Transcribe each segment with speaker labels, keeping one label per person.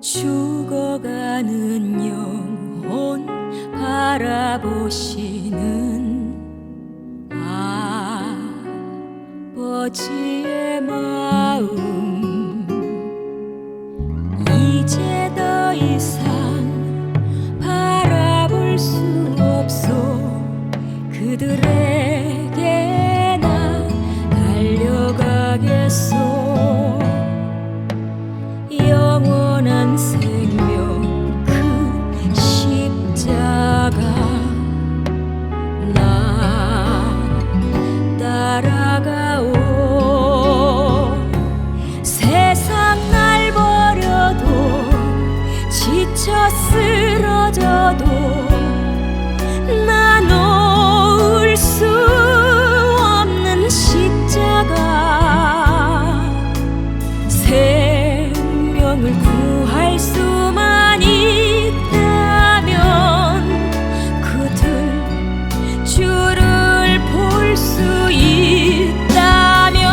Speaker 1: 죽어가는 영혼 바라보시는 아버지의 마음, 이제 더 이상 바라볼 수 없소. 그들에게 나 달려가겠소. 영원한 생명 그 십자가 나 따라가오. 세상 날 버려도 지쳐 쓰러져도 나 놓을 수 없는 십자가. 생명을 구할 수만 있다면 그들 주를 볼 수 있다면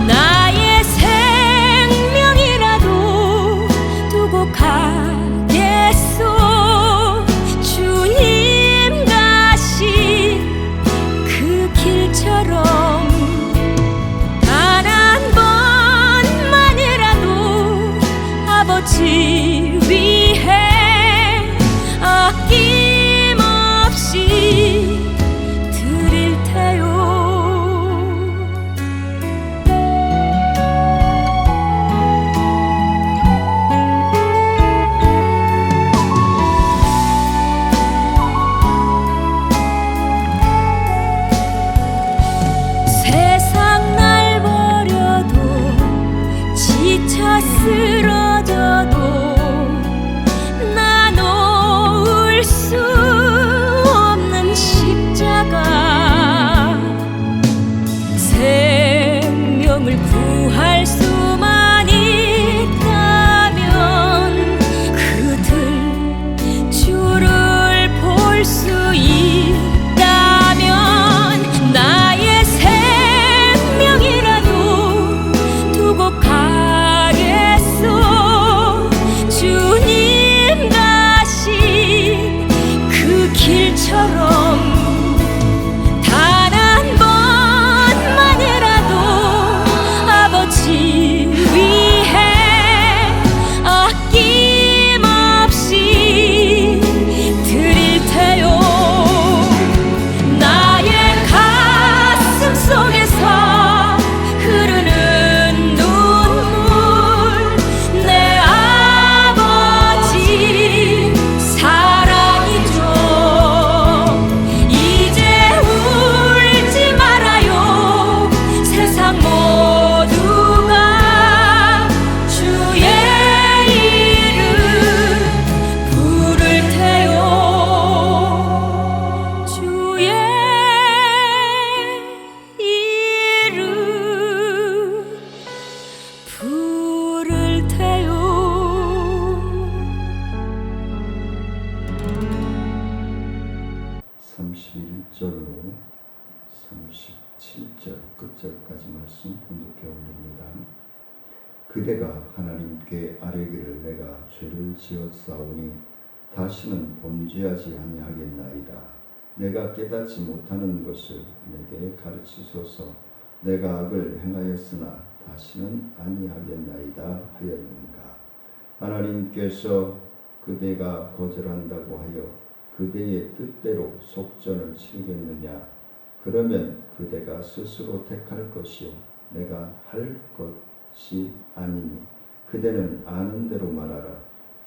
Speaker 1: 나의 생명이라도 두고 가겠소. 주님 가신 그 길처럼 아버지 위해 아낌없이 드릴 테요. 세상 날 버려도 지쳐 쓰러져도 나 놓을 수 없는 십자가. 생명을 구할 수만 있다면 그들 주를 볼 수 있다면 나의 생명이라도 두고 가겠소. 주님 가신 그 길처럼 단 한 번만이라도 아버지 위해 아낌없이 드릴 테요. 나의 가슴 속에서 흐르는 눈물, 내 아버지 사랑이죠. 이제 울지 말아요. 세상 모두가 주의 이름 부를 테요. 주의 이름 부를 테요.
Speaker 2: 31절로 37절 끝절까지 말씀 분독해 올립니다. 그대가 하나님께 아뢰기를 내가 죄를 지었사오니 다시는 범죄하지 아니하겠나이다. 내가 깨닫지 못하는 것을 내게 가르치소서. 내가 악을 행하였으나 다시는 아니하겠나이다 하였는가. 하나님께서 그대가 거절한다고 하여 그대의 뜻대로 속전을 치르겠느냐. 그러면 그대가 스스로 택할 것이요 내가 할 것이 아니니 그대는 아는 대로 말하라.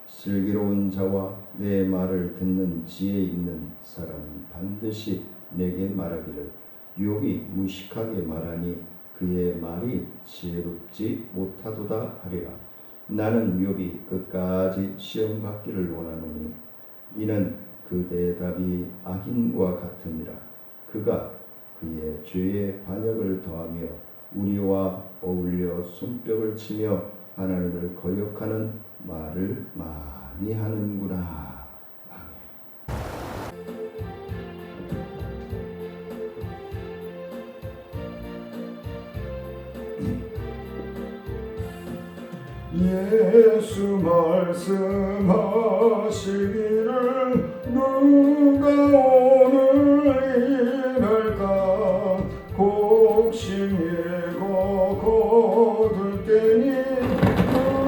Speaker 2: 슬기로운 자와 내 말을 듣는 지혜 있는 사람은 반드시 내게 말하기를 욥이 무식하게 말하니 그의 말이 지혜롭지 못하도다 하리라. 나는 욥이 끝까지 시험 받기를 원하노니 이는 그 대답이 악인과 같으니라. 그가 그의 죄의 반역을 더하며 우리와 어울려 손뼉을 치며 하나님을 거역하는 말을 많이 하는구나. 아멘. 예수 말씀하시기를 누가 오늘 일할까 곡식예고 거둘 때니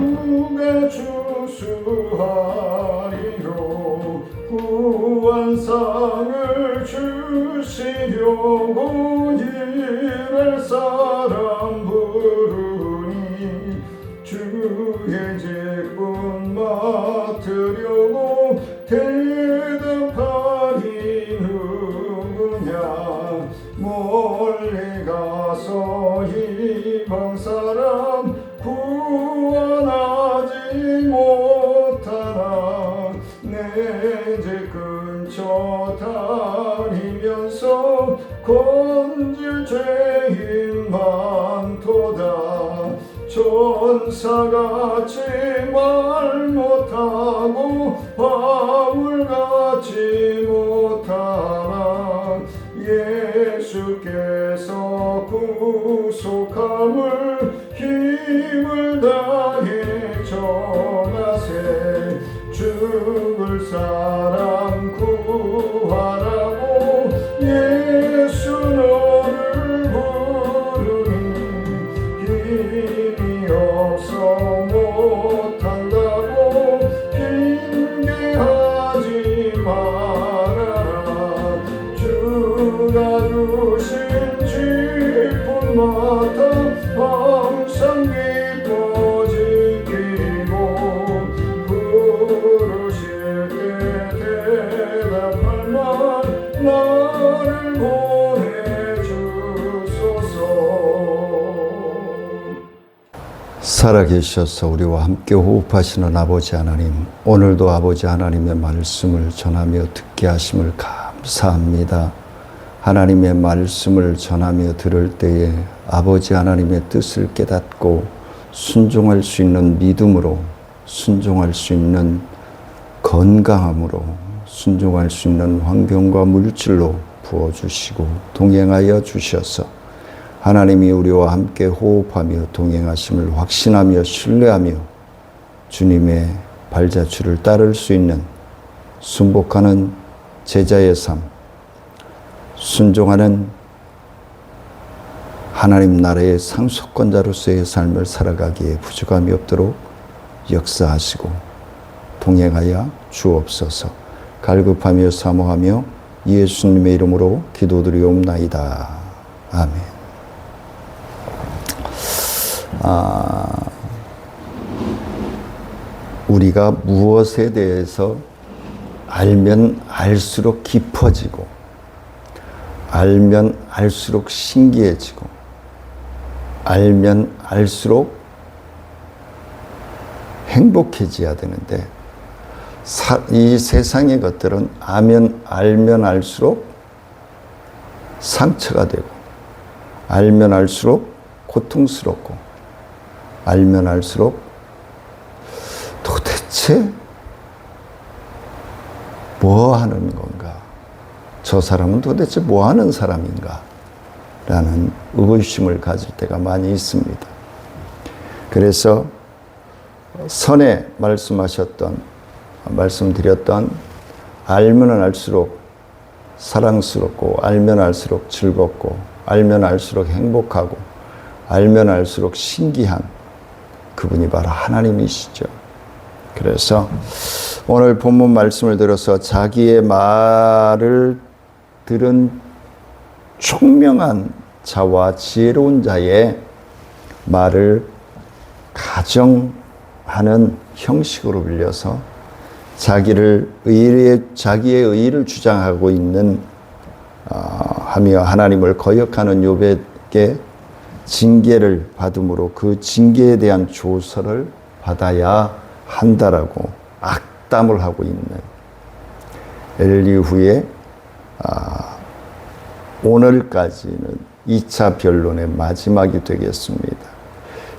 Speaker 2: 누가 주수하리요 구원상을 주시려고 일할 사람 부르니 주의 직분 맡으려고 대답하리 누구냐 멀리 가서 이방 사람 구원하지 못하나 내 집 근처 다니면서 건질 죄인 많도다 천사같이 말 못하고 바울같이 못하나 예수께서 구속함을 힘을 다해 전하세 죽을 사람 구하라고 예수 너를 부르니 힘이 없어 못한다고 핑계하지 말아라 주가 주신 직분 맡아 항상 기뻐 지키고 부르실 때 대답할 말 나를 보내주소서. 살아계셔서 우리와 함께 호흡하시는 아버지 하나님, 오늘도 아버지 하나님의 말씀을 전하며 듣게 하심을 감사합니다. 하나님의 말씀을 전하며 들을 때에 아버지 하나님의 뜻을 깨닫고 순종할 수 있는 믿음으로, 순종할 수 있는 건강함으로, 순종할 수 있는 환경과 물질로 부어주시고 동행하여 주셔서 하나님이 우리와 함께 호흡하며 동행하심을 확신하며 신뢰하며 주님의 발자취를 따를 수 있는 순복하는 제자의 삶, 순종하는 하나님 나라의 상속권자로서의 삶을 살아가기에 부족함이 없도록 역사하시고 동행하여 주옵소서. 갈급하며 사모하며 예수님의 이름으로 기도드리옵나이다. 아멘. 우리가 무엇에 대해서 알면 알수록 깊어지고 알면 알수록 신기해지고 알면 알수록 행복해져야 되는데 이 세상의 것들은 알면 알수록 상처가 되고 알면 알수록 고통스럽고 알면 알수록 도대체 뭐 하는 건가? 저 사람은 도대체 뭐 하는 사람인가? 라는 의구심을 가질 때가 많이 있습니다. 그래서 선에 말씀드렸던 알면 알수록 사랑스럽고 알면 알수록 즐겁고 알면 알수록 행복하고 알면 알수록 신기한 그분이 바로 하나님이시죠. 그래서 오늘 본문 말씀을 들어서 자기의 말을 들은 총명한 자와 지혜로운 자의 말을 가정하는 형식으로 빌려서 자기의 의의를 주장하고 있는 하며 하나님을 거역하는 욥에게 징계를 받음으로 그 징계에 대한 조서를 받아야 한다라고 악담을 하고 있는 엘리후의 오늘까지는 2차 변론의 마지막이 되겠습니다.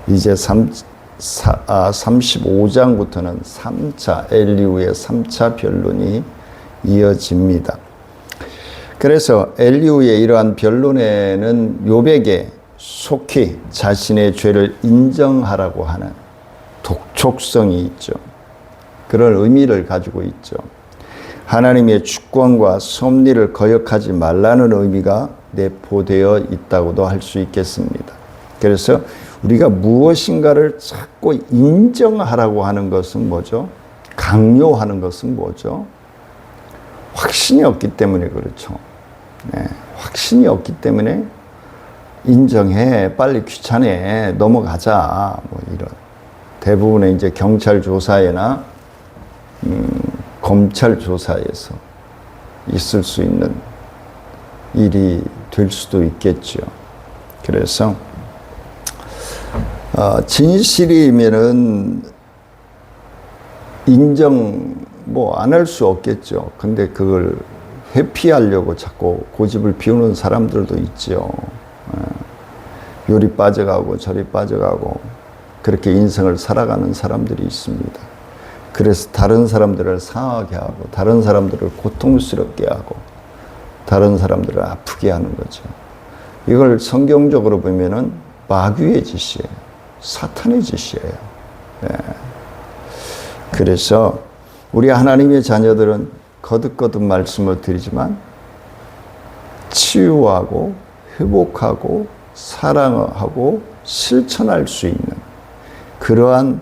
Speaker 2: 이제 35장부터는 3차 엘리후의 3차 변론이 이어집니다. 그래서 엘리후의 이러한 변론에는 욥에게 속히 자신의 죄를 인정하라고 하는 독촉 족성이 있죠. 그런 의미를 가지고 있죠. 하나님의 주권과 섭리를 거역하지 말라는 의미가 내포되어 있다고도 할 수 있겠습니다. 그래서 우리가 무엇인가를 자꾸 인정하라고 하는 것은 뭐죠? 강요하는 것은 뭐죠? 확신이 없기 때문에 그렇죠. 네, 확신이 없기 때문에 인정해, 빨리 귀찮아, 넘어가자, 뭐 이런. 대부분의 이제 경찰 조사에나 검찰 조사에서 있을 수 있는 일이 될 수도 있겠죠. 그래서 진실이면은 인정 뭐 안 할 수 없겠죠. 근데 그걸 회피하려고 자꾸 고집을 피우는 사람들도 있죠. 요리 빠져가고 저리 빠져가고 그렇게 인생을 살아가는 사람들이 있습니다. 그래서 다른 사람들을 상하게 하고 다른 사람들을 고통스럽게 하고 다른 사람들을 아프게 하는 거죠. 이걸 성경적으로 보면은 마귀의 짓이에요. 사탄의 짓이에요. 네. 그래서 우리 하나님의 자녀들은 거듭거듭 말씀을 드리지만 치유하고 회복하고 사랑하고 실천할 수 있는 그러한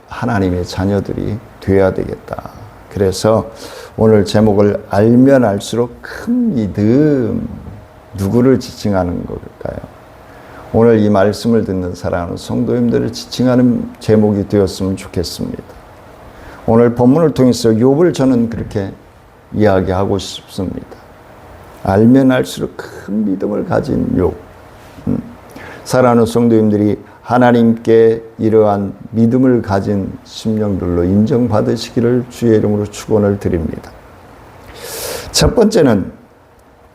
Speaker 2: 하나님의 자녀들이 되어야 되겠다. 그래서 오늘 제목을 알면 알수록 큰 믿음, 누구를 지칭하는 걸까요? 오늘 이 말씀을 듣는 사랑하는 성도님들을 지칭하는 제목이 되었으면 좋겠습니다. 오늘 본문을 통해서 욥을 저는 그렇게 이야기하고 싶습니다. 알면 알수록 큰 믿음을 가진 욥. 사랑하는 성도님들이 하나님께 이러한 믿음을 가진 심령들로 인정받으시기를 주의 이름으로 축원을 드립니다. 첫 번째는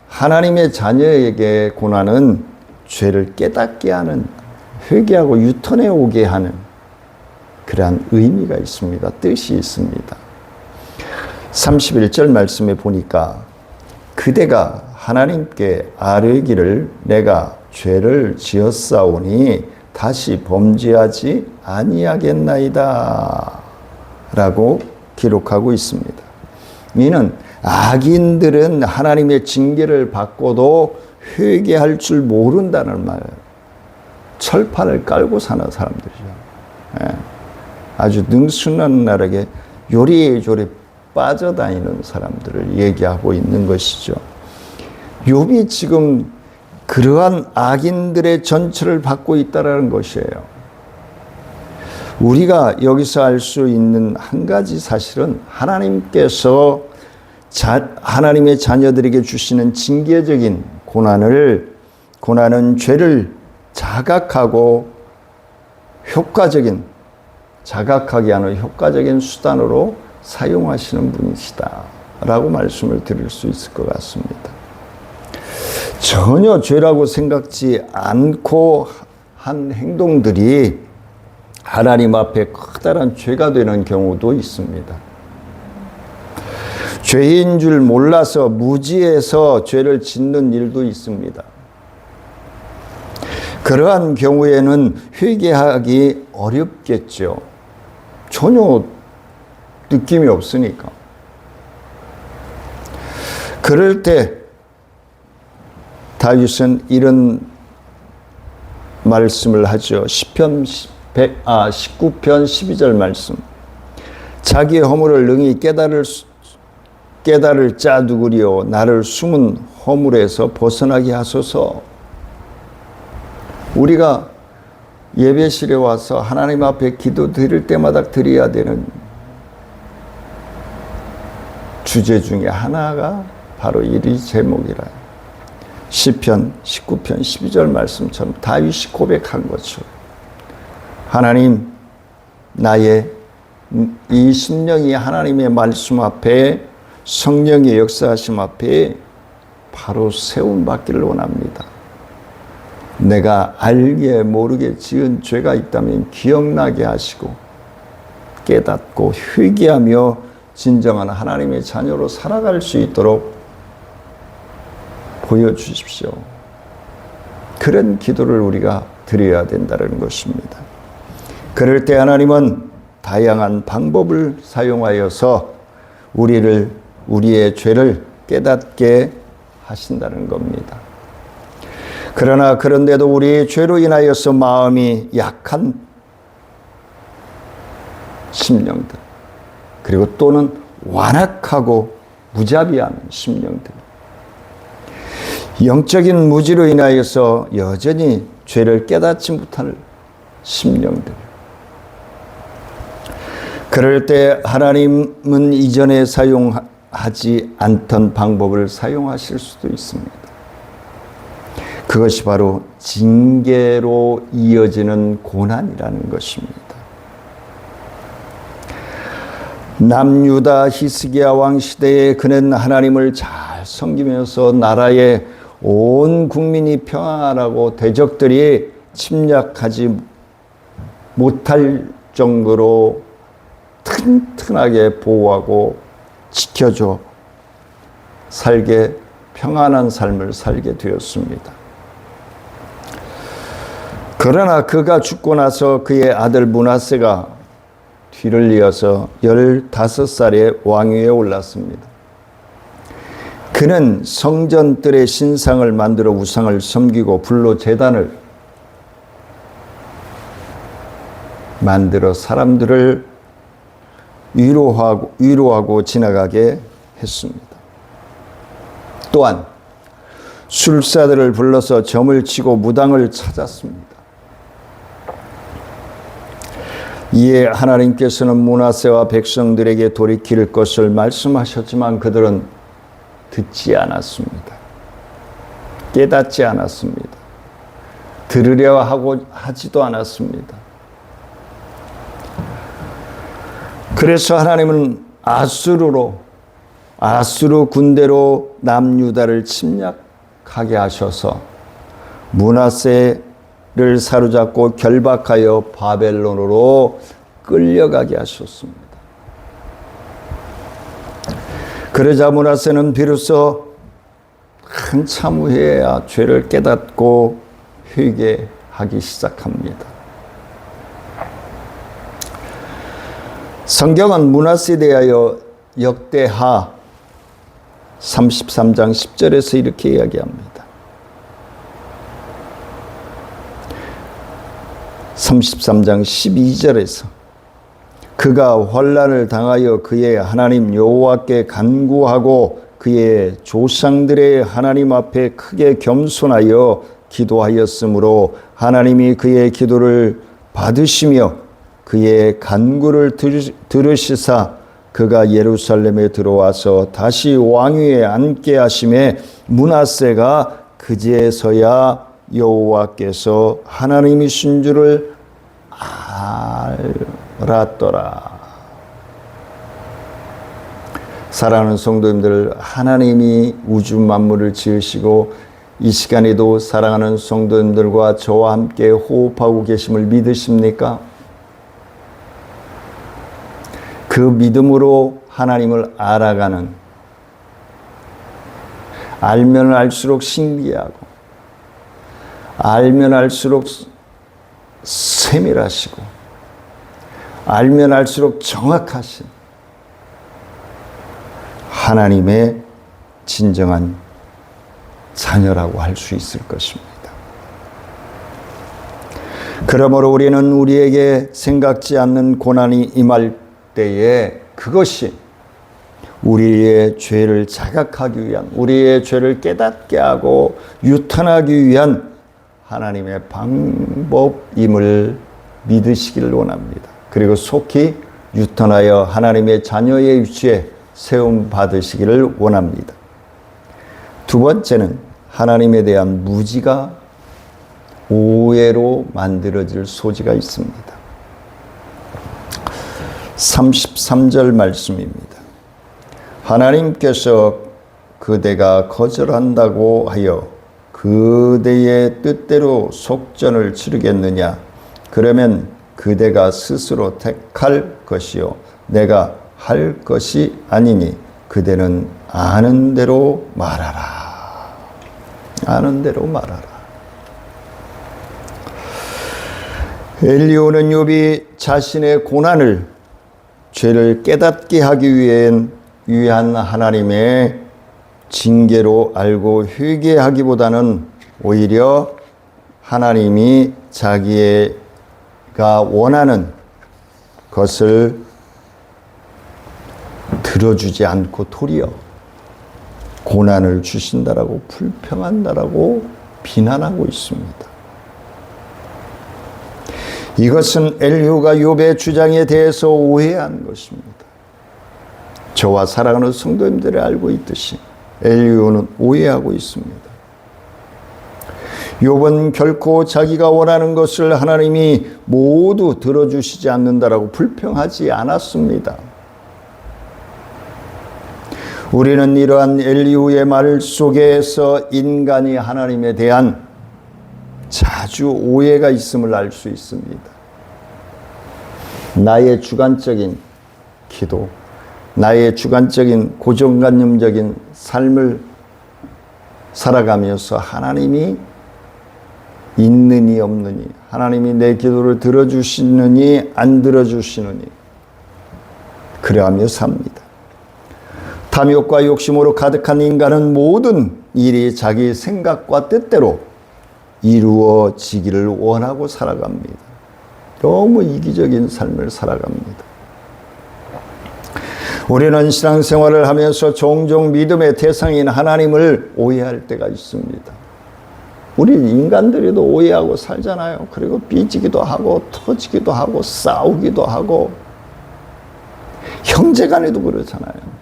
Speaker 2: 하나님의 자녀에게 고난은 죄를 깨닫게 하는, 회개하고 유턴해 오게 하는 그러한 의미가 있습니다. 뜻이 있습니다. 31절 말씀에 보니까 그대가 하나님께 아뢰기를 내가 죄를 지었사오니 다시 범죄하지 아니하겠나이다 라고 기록하고 있습니다. 이는 악인들은 하나님의 징계를 받고도 회개할 줄 모른다는 말, 철판을 깔고 사는 사람들이죠. 아주 능수능란하게 요리조리 빠져다니는 사람들을 얘기하고 있는 것이죠. 욥이 지금 그러한 악인들의 전철을 받고 있다는 것이에요. 우리가 여기서 알 수 있는 한 가지 사실은 하나님께서 하나님의 자녀들에게 주시는 징계적인 고난은 죄를 자각하고 자각하게 하는 효과적인 수단으로 사용하시는 분이시다 라고 말씀을 드릴 수 있을 것 같습니다. 전혀 죄라고 생각지 않고 한 행동들이 하나님 앞에 커다란 죄가 되는 경우도 있습니다. 죄인 줄 몰라서 무지해서 죄를 짓는 일도 있습니다. 그러한 경우에는 회개하기 어렵겠죠. 전혀 느낌이 없으니까. 그럴 때 다윗은 이런 말씀을 하죠. 시편 19편 12절 말씀. 자기의 허물을 능히 깨달을 자 누구리요 나를 숨은 허물에서 벗어나게 하소서. 우리가 예배실에 와서 하나님 앞에 기도 드릴 때마다 드려야 되는 주제 중에 하나가 바로 이 제목이라. 시편 19편 12절 말씀처럼 다윗이 고백한 것처럼 하나님, 나의 이 심령이 하나님의 말씀 앞에 성령의 역사하심 앞에 바로 세움받기를 원합니다. 내가 알게 모르게 지은 죄가 있다면 기억나게 하시고 깨닫고 회개하며 진정한 하나님의 자녀로 살아갈 수 있도록 보여주십시오. 그런 기도를 우리가 드려야 된다는 것입니다. 그럴 때 하나님은 다양한 방법을 사용하여서 우리의 죄를 깨닫게 하신다는 겁니다. 그러나 그런데도 우리의 죄로 인하여서 마음이 약한 심령들, 그리고 또는 완악하고 무자비한 심령들, 영적인 무지로 인하여서 여전히 죄를 깨닫지 못할 심령들, 그럴 때 하나님은 이전에 사용하지 않던 방법을 사용하실 수도 있습니다. 그것이 바로 징계로 이어지는 고난이라는 것입니다. 남유다 히스기야 왕 시대에 그는 하나님을 잘 섬기면서 나라의 온 국민이 평안하고 대적들이 침략하지 못할 정도로 튼튼하게 보호하고 지켜줘 평안한 삶을 살게 되었습니다. 그러나 그가 죽고 나서 그의 아들 므낫세가 뒤를 이어서 15살에 왕위에 올랐습니다. 그는 성전들의 신상을 만들어 우상을 섬기고 불로 제단을 만들어 사람들을 위로하고 지나가게 했습니다. 또한 술사들을 불러서 점을 치고 무당을 찾았습니다. 이에 하나님께서는 므낫세와 백성들에게 돌이킬 것을 말씀하셨지만 그들은 듣지 않았습니다. 깨닫지 않았습니다. 들으려 하지도 않았습니다. 그래서 하나님은 아수르 군대로 남유다를 침략하게 하셔서 므낫세를 사로잡고 결박하여 바벨론으로 끌려가게 하셨습니다. 그러자 므낫세는 비로소 한참 후에야 죄를 깨닫고 회개하기 시작합니다. 성경은 므낫세에 대하여 역대하 33장 10절에서 이렇게 이야기합니다. 33장 12절에서 그가 환난을 당하여 그의 하나님 여호와께 간구하고 그의 조상들의 하나님 앞에 크게 겸손하여 기도하였으므로 하나님이 그의 기도를 받으시며 그의 간구를 들으시사 그가 예루살렘에 들어와서 다시 왕위에 앉게 하심에 므낫세가 그제서야 여호와께서 하나님이신 줄을 알았더라. 사랑하는 성도님들, 하나님이 우주 만물을 지으시고 이 시간에도 사랑하는 성도님들과 저와 함께 호흡하고 계심을 믿으십니까? 그 믿음으로 하나님을 알아가는, 알면 알수록 신기하고 알면 알수록 세밀하시고 알면 알수록 정확하신 하나님의 진정한 자녀라고 할 수 있을 것입니다. 그러므로 우리는 우리에게 생각지 않는 고난이 임할 때에 그것이 우리의 죄를 자각하기 위한, 우리의 죄를 깨닫게 하고 유턴하기 위한 하나님의 방법임을 믿으시길 원합니다. 그리고 속히 유턴하여 하나님의 자녀의 위치에 세움 받으시기를 원합니다. 두 번째는 하나님에 대한 무지가 오해로 만들어질 소지가 있습니다. 33절 말씀입니다. 하나님께서 그대가 거절한다고 하여 그대의 뜻대로 속전을 치르겠느냐? 그러면 그대가 스스로 택할 것이요 내가 할 것이 아니니 그대는 아는 대로 말하라. 아는 대로 말하라. 엘리후는 욥이 자신의 고난을 죄를 깨닫게 하기 위한 하나님의 징계로 알고 회개하기보다는 오히려 하나님이 자기가 원하는 것을 들어주지 않고 도리어 고난을 주신다라고 불평한다라고 비난하고 있습니다. 이것은 엘리후가 욥의 주장에 대해서 오해한 것입니다. 저와 사랑하는 성도님들이 알고 있듯이 엘리후는 오해하고 있습니다. 욥은 결코 자기가 원하는 것을 하나님이 모두 들어주시지 않는다라고 불평하지 않았습니다. 우리는 이러한 엘리후의 말 속에서 인간이 하나님에 대한 자주 오해가 있음을 알 수 있습니다. 나의 주관적인 기도, 나의 주관적인 고정관념적인 삶을 살아가면서 하나님이 있느니 없느니, 하나님이 내 기도를 들어주시느니 안 들어주시느니 그래하며 삽니다. 탐욕과 욕심으로 가득한 인간은 모든 일이 자기 생각과 뜻대로 이루어지기를 원하고 살아갑니다. 너무 이기적인 삶을 살아갑니다. 우리는 신앙생활을 하면서 종종 믿음의 대상인 하나님을 오해할 때가 있습니다. 우리 인간들이도 오해하고 살잖아요. 그리고 삐지기도 하고 터지기도 하고 싸우기도 하고 형제간에도 그렇잖아요.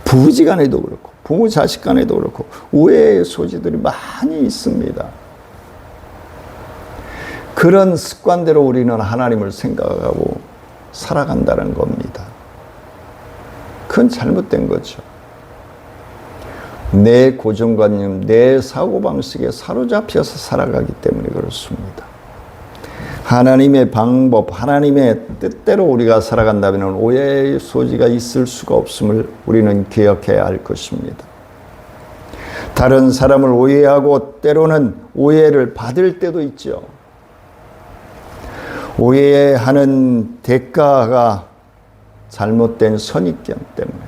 Speaker 2: 부부지간에도 그렇고 부모 자식간에도 그렇고 오해의 소지들이 많이 있습니다. 그런 습관대로 우리는 하나님을 생각하고 살아간다는 겁니다. 그건 잘못된 거죠. 내 고정관념, 내 사고방식에 사로잡혀서 살아가기 때문에 그렇습니다. 하나님의 방법, 하나님의 뜻대로 우리가 살아간다면 오해의 소지가 있을 수가 없음을 우리는 기억해야 할 것입니다. 다른 사람을 오해하고 때로는 오해를 받을 때도 있죠. 오해하는 대가가 잘못된 선입견 때문에,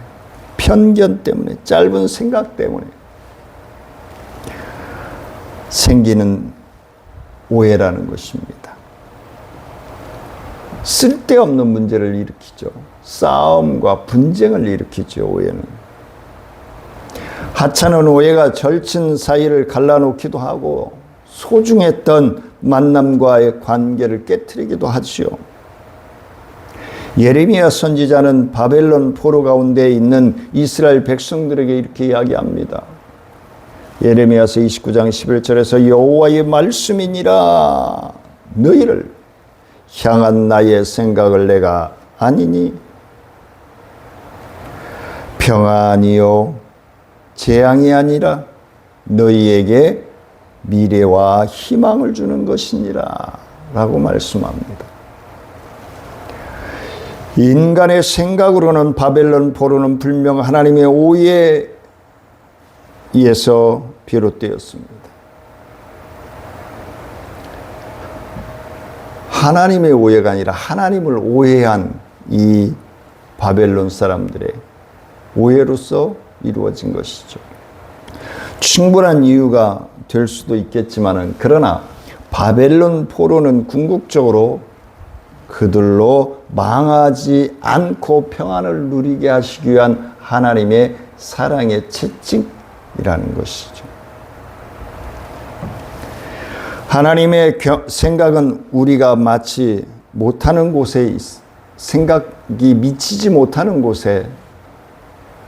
Speaker 2: 편견 때문에, 짧은 생각 때문에 생기는 오해라는 것입니다. 쓸데없는 문제를 일으키죠. 싸움과 분쟁을 일으키죠, 오해는. 하찮은 오해가 절친 사이를 갈라놓기도 하고 소중했던 만남과의 관계를 깨트리기도 하지요. 예레미야 선지자는 바벨론 포로 가운데 있는 이스라엘 백성들에게 이렇게 이야기합니다. 예레미야서 29장 11절에서 여호와의 말씀이니라 너희를 향한 나의 생각을 내가 아니니 평안이요 재앙이 아니라 너희에게 미래와 희망을 주는 것이니라 라고 말씀합니다. 인간의 생각으로는 바벨론 포로는 분명 하나님의 오해에서 비롯되었습니다. 하나님의 오해가 아니라 하나님을 오해한 이 바벨론 사람들의 오해로서 이루어진 것이죠. 충분한 이유가 될 수도 있겠지만은 그러나 바벨론 포로는 궁극적으로 그들로 망하지 않고 평안을 누리게 하시기 위한 하나님의 사랑의 채찍이라는 것이죠. 하나님의 생각은 우리가 마치 못하는 곳에 생각이 미치지 못하는 곳에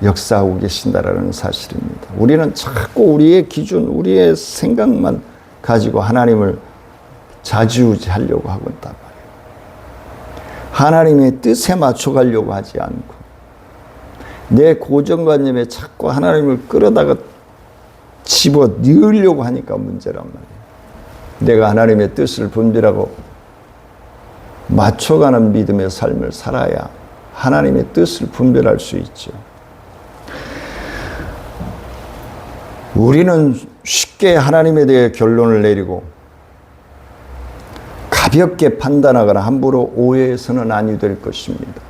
Speaker 2: 역사하고 계신다라는 사실입니다. 우리는 자꾸 우리의 기준, 우리의 생각만 가지고 하나님을 좌지우지하려고 하고 있단 말이에요. 하나님의 뜻에 맞춰가려고 하지 않고 내 고정관념에 자꾸 하나님을 끌어다가 집어 넣으려고 하니까 문제란 말이에요. 내가 하나님의 뜻을 분별하고 맞춰가는 믿음의 삶을 살아야 하나님의 뜻을 분별할 수 있죠. 우리는 쉽게 하나님에 대해 결론을 내리고 가볍게 판단하거나 함부로 오해해서는 아니 될 것입니다.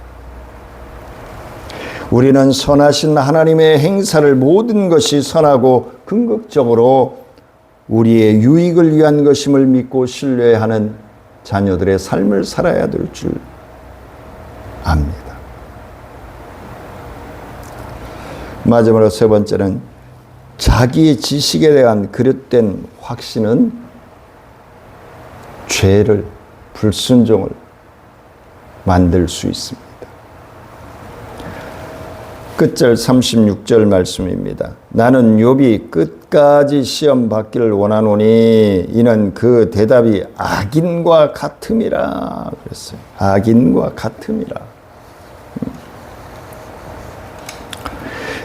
Speaker 2: 우리는 선하신 하나님의 행사를 모든 것이 선하고 긍극적으로 우리의 유익을 위한 것임을 믿고 신뢰하는 자녀들의 삶을 살아야 될 줄 압니다. 마지막으로 세 번째는 자기의 지식에 대한 그릇된 확신은 죄를, 불순종을 만들 수 있습니다. 끝절 36절 말씀입니다. 나는 욥이 끝까지 시험 받기를 원하노니 이는 그 대답이 악인과 같음이라 그랬어요. 악인과 같음이라.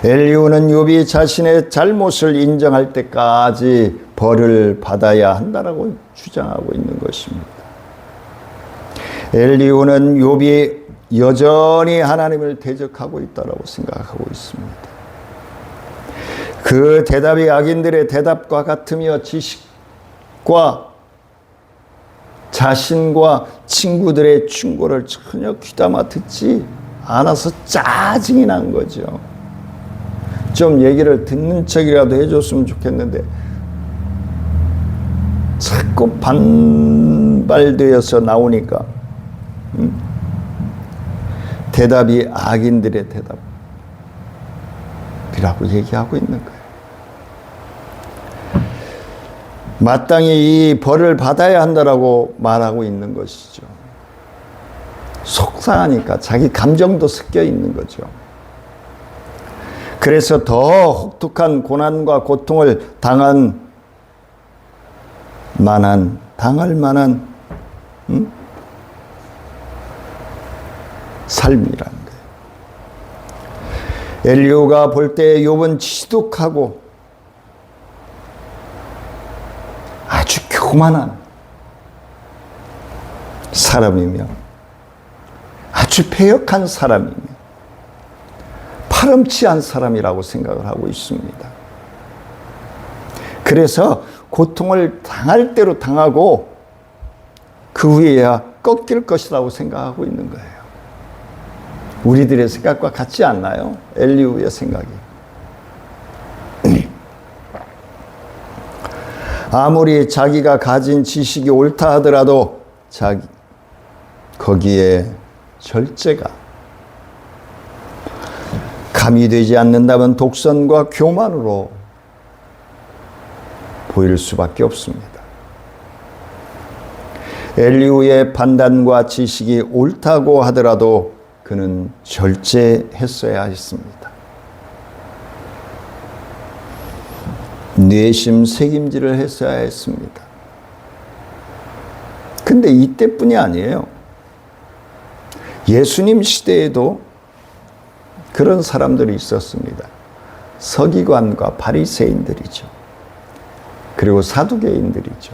Speaker 2: 엘리후는 욥이 자신의 잘못을 인정할 때까지 벌을 받아야 한다라고 주장하고 있는 것입니다. 엘리후는 욥이 여전히 하나님을 대적하고 있다고 생각하고 있습니다. 그 대답이 악인들의 대답과 같으며 지식과 자신과 친구들의 충고를 전혀 귀담아 듣지 않아서 짜증이 난 거죠. 좀 얘기를 듣는 척이라도 해줬으면 좋겠는데 자꾸 반발되어서 나오니까 대답이 악인들의 대답이라고 얘기하고 있는 거예요. 마땅히 이 벌을 받아야 한다라고 말하고 있는 것이죠. 속상하니까 자기 감정도 섞여 있는 거죠. 그래서 더 혹독한 고난과 고통을 당할 만한 삶이라는 거예요. 엘리후가 볼 때 욥은 지독하고 아주 교만한 사람이며 아주 패역한 사람이며 파렴치한 사람이라고 생각을 하고 있습니다. 그래서 고통을 당할 대로 당하고 그 후에야 꺾일 것이라고 생각하고 있는 거예요. 우리들의 생각과 같지 않나요? 엘리후의 생각이. 아무리 자기가 가진 지식이 옳다 하더라도 거기에 절제가 가미되지 않는다면 독선과 교만으로 보일 수밖에 없습니다. 엘리후의 판단과 지식이 옳다고 하더라도 그는 절제했어야 했습니다. 뇌심 책임질을 했어야 했습니다. 근데 이때뿐이 아니에요. 예수님 시대에도 그런 사람들이 있었습니다. 서기관과 바리새인들이죠. 그리고 사두개인들이죠.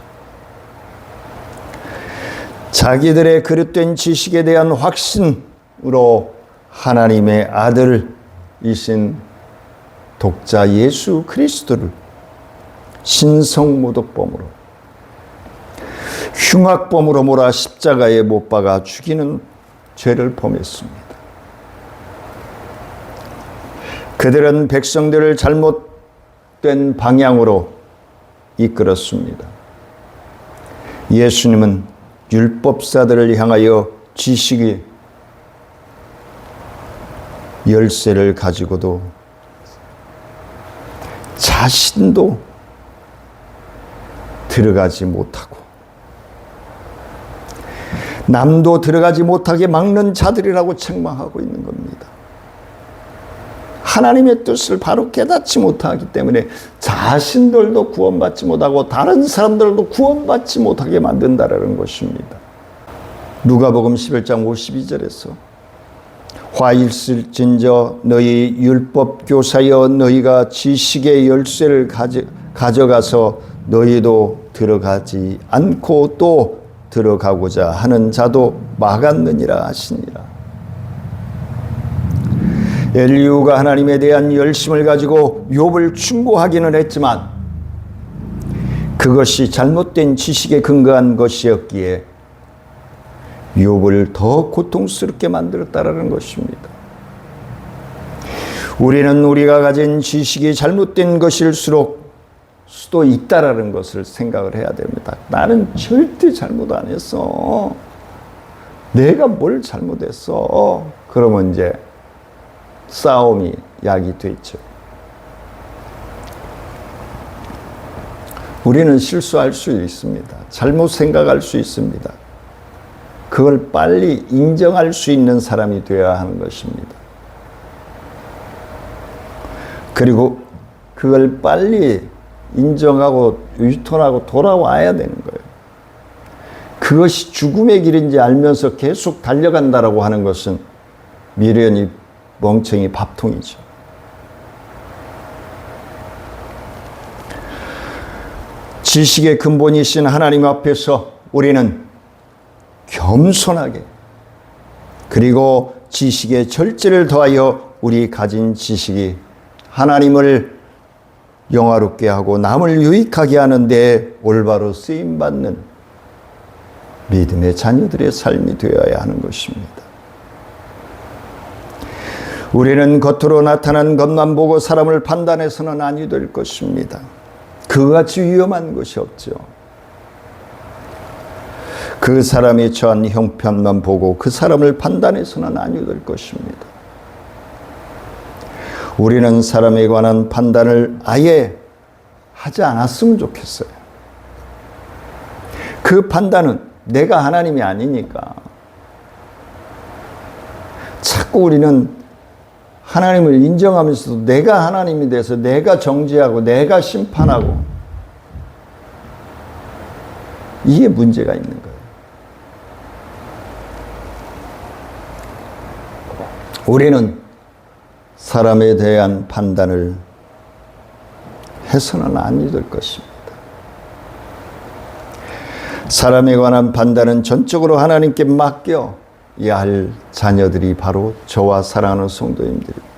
Speaker 2: 자기들의 그릇된 지식에 대한 확신으로 하나님의 아들이신 독자 예수 그리스도를 신성모독범으로 흉악범으로 몰아 십자가에 못 박아 죽이는 죄를 범했습니다. 그들은 백성들을 잘못된 방향으로 이끌었습니다. 예수님은 율법사들을 향하여 지식의 열쇠를 가지고도 자신도 들어가지 못하고 남도 들어가지 못하게 막는 자들이라고 책망하고 있는 겁니다. 하나님의 뜻을 바로 깨닫지 못하기 때문에 자신들도 구원받지 못하고 다른 사람들도 구원받지 못하게 만든다라는 것입니다. 누가복음 11장 52절에서 화 있을진저 너희 율법 교사여 너희가 지식의 열쇠를 가져가서 너희도 들어가지 않고 또 들어가고자 하는 자도 막았느니라 하시니라. 엘리후가 하나님에 대한 열심을 가지고 욥을 충고하기는 했지만 그것이 잘못된 지식에 근거한 것이었기에 욥을 더 고통스럽게 만들었다라는 것입니다. 우리는 우리가 가진 지식이 잘못된 것일수록 수도 있다라는 것을 생각을 해야 됩니다. 나는 절대 잘못 안 했어. 내가 뭘 잘못했어. 그러면 이제 싸움이 야기되죠. 우리는 실수할 수 있습니다. 잘못 생각할 수 있습니다. 그걸 빨리 인정할 수 있는 사람이 되어야 하는 것입니다. 그리고 그걸 빨리 인정하고 유턴하고 돌아와야 되는 거예요. 그것이 죽음의 길인지 알면서 계속 달려간다라고 하는 것은 미련이 멍청이 밥통이죠. 지식의 근본이신 하나님 앞에서 우리는 겸손하게 그리고 지식의 절제를 더하여 우리 가진 지식이 하나님을 영화롭게 하고 남을 유익하게 하는 데 올바로 쓰임받는 믿음의 자녀들의 삶이 되어야 하는 것입니다. 우리는 겉으로 나타난 것만 보고 사람을 판단해서는 아니 될 것입니다. 그같이 위험한 것이 없죠. 그 사람이 처한 형편만 보고 그 사람을 판단해서는 아니 될 것입니다. 우리는 사람에 관한 판단을 아예 하지 않았으면 좋겠어요. 그 판단은 내가 하나님이 아니니까. 자꾸 우리는 하나님을 인정하면서도 내가 하나님이 돼서 내가 정죄하고 내가 심판하고 이게 문제가 있는 거예요. 우리는 사람에 대한 판단을 해서는 아니 될 것입니다. 사람에 관한 판단은 전적으로 하나님께 맡겨야 할 자녀들이 바로 저와 사랑하는 성도님들입니다.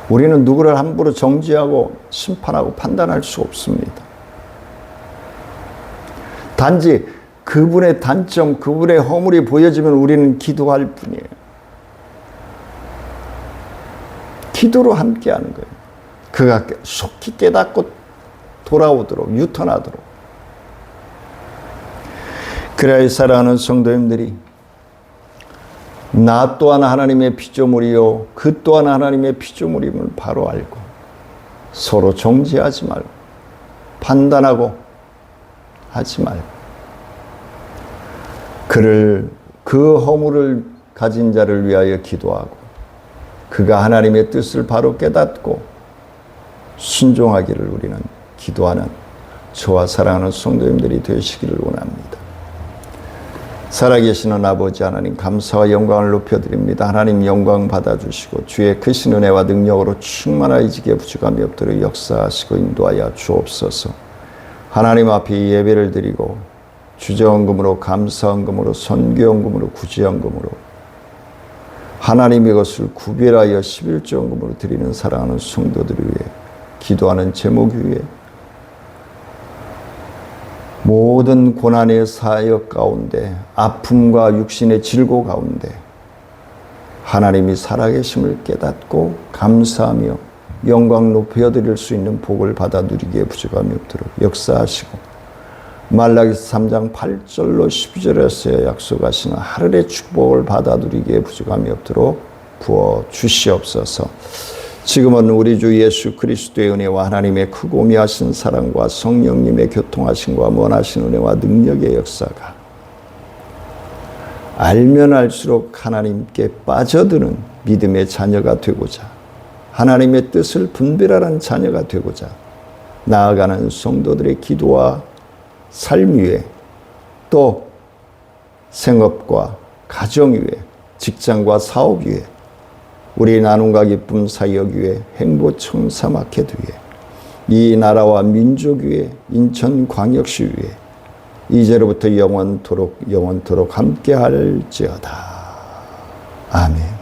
Speaker 2: 우리는 누구를 함부로 정죄하고 심판하고 판단할 수 없습니다. 단지 그분의 단점, 그분의 허물이 보여지면 우리는 기도할 뿐이에요. 기도로 함께하는 거예요. 그가 속히 깨닫고 돌아오도록, 유턴하도록. 그래야 사랑하는 성도님들이 나 또한 하나님의 피조물이요 그 또한 하나님의 피조물임을 바로 알고 서로 정죄하지 말고 판단하고 하지 말고 그 허물을 가진 자를 위하여 기도하고 그가 하나님의 뜻을 바로 깨닫고 순종하기를 우리는 기도하는 저와 사랑하는 성도님들이 되시기를 원합니다. 살아계시는 아버지 하나님 감사와 영광을 높여드립니다. 하나님 영광 받아주시고 주의 크신 은혜와 능력으로 충만하여지게 부족함이 없도록 역사하시고 인도하여 주옵소서. 하나님 앞에 예배를 드리고 주제헌금으로 감사헌금으로 선교헌금으로 구제헌금으로 하나님의 것을 구별하여 11조헌금으로 드리는 사랑하는 성도들을 위해 기도하는 제목 위에 모든 고난의 사역 가운데 아픔과 육신의 질고 가운데 하나님이 살아계심을 깨닫고 감사하며 영광 높여드릴 수 있는 복을 받아 누리기에 부족함이 없도록 역사하시고 말라기서 3장 8절로 12절에서 약속하시는 하늘의 축복을 받아 누리기에 부족함이 없도록 부어 주시옵소서. 지금은 우리 주 예수 그리스도의 은혜와 하나님의 크고 미하신 사랑과 성령님의 교통하심과 원하신 은혜와 능력의 역사가 알면 알수록 하나님께 빠져드는 믿음의 자녀가 되고자 하나님의 뜻을 분별하는 자녀가 되고자 나아가는 성도들의 기도와 삶 위에 또 생업과 가정 위에 직장과 사업 위에 우리 나눔과 기쁨 사역 위에 행보청사 마켓 위에 이 나라와 민족 위에 인천광역시 위에 이제로부터 영원토록 함께할지어다. 아멘.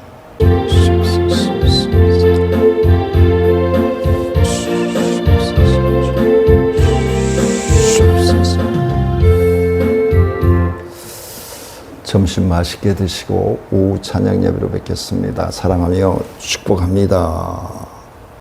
Speaker 2: 점심 맛있게 드시고 오후 찬양 예배로 뵙겠습니다. 사랑하며 축복합니다.